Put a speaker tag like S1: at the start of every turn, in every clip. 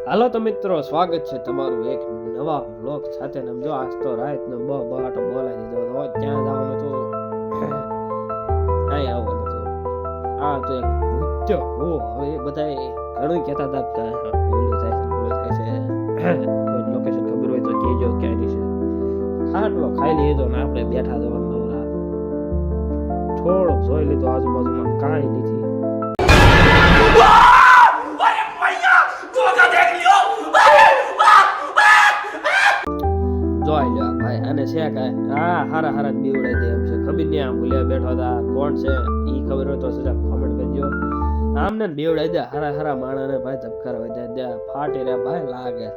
S1: હાલો તો મિત્રો, સ્વાગત છે તમારું એક નવા વ્લોગ સાથે. જો આજ તો રાતનો બાટો બોલાવી દીધો હતો. ક્યાં જવાનું હતું, અહીં આવવાનું હતું. આ તો એક નૃત્ય હો. હવે એ બધા ઘણું કહેતા હતા કે ઓલું થાય છે કોઈ લોકેશન ખબર હોય તો કહેજો ક્યાંની છે. ખાટલો ખાઈ લીધો ને આપણે બેઠા જવાનું નવરા. થોડોક જોઈ લીધો, આજુબાજુમાં કાંઈ નથી. જોઈ લ્યો ભાઈ, અને છે કાંઈ હારા બીવડાઈ દે એમ છે. ખબર નહીં આમ ભૂલ્યા બેઠો હતા કોણ છે ઈ ખબર હોય તો સજા કમેન્ટ કરજો. આમને બીવડાઈ દે હારા માણસને ભાઈ ધબકારા હોય દે ફાટી રહ્યા ભાઈ લાગે.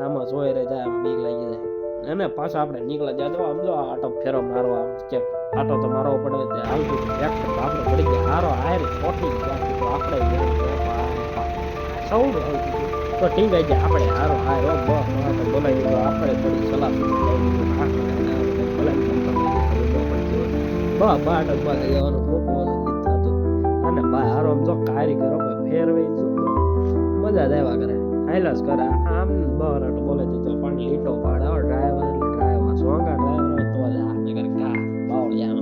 S1: આમાં જોઈ રહે જાય, આમ બીક લાગી જાય. અને પાછા આપણે નીકળે જાય તો આમ જો આટો ફેરો મારવા કે આટો તો મારવો પડે. તે હાલતું ટ્રેક્ટર આપણે પડી ગયા હારો હારે પોટી ગયા તો આપણે સૌ તો ઠીક છે આપણે હારો હારો બોલાવી દીધો. આપણે થોડી સલાહ બાટ જવાનું મૂકવાનું થતું. અને ભાઈ હારો આમ જો કારીગરો ફેરવે મજા જ આવ્યા કરે, હાઈલાસ કરે. આમ બરાટ બોલાવી દીધો પણ લીટો પાડે ડ્રાઈવર એટલે ડ્રાઈવર સોંગા ડ્રાઈવર તો જ આપણે કરે કા બાવળિયાનો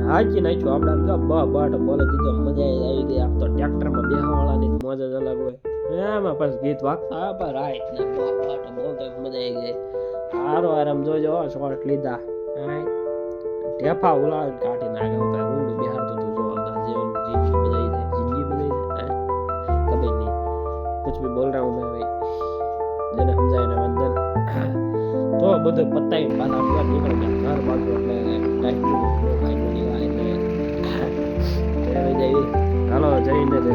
S1: હાકી નાખ્યું. આપણે આમ જો બાટ બોલાવી દીધો, મજા આવી ગઈ. આમ તો ટ્રેક્ટરમાં બેહવાવાળાની મોજ જ અલગ હોય. એમાં પછી ગીત વાગતા પણ રાઈટ ને બાટ બોલતો મજા આવી ગઈ. હારો આરામ જોજો શોર્ટ લીધા ઢેફા ઉલાવીને કાઢી નાખે. ઊંડું બિહારતું તું જોરદાર જીવન જિંદગી બજાઈ જાય કभी नहीं कुछ भी बोल रहा हूँ मैं भाई, જેને સમજાય ને વંદન. તો બધું પતાવી પાછા આપણે નીકળી ગયા ઘર બાજુ. એટલે ટાઈમ ભાઈ બની જાય હાલો જઈને જય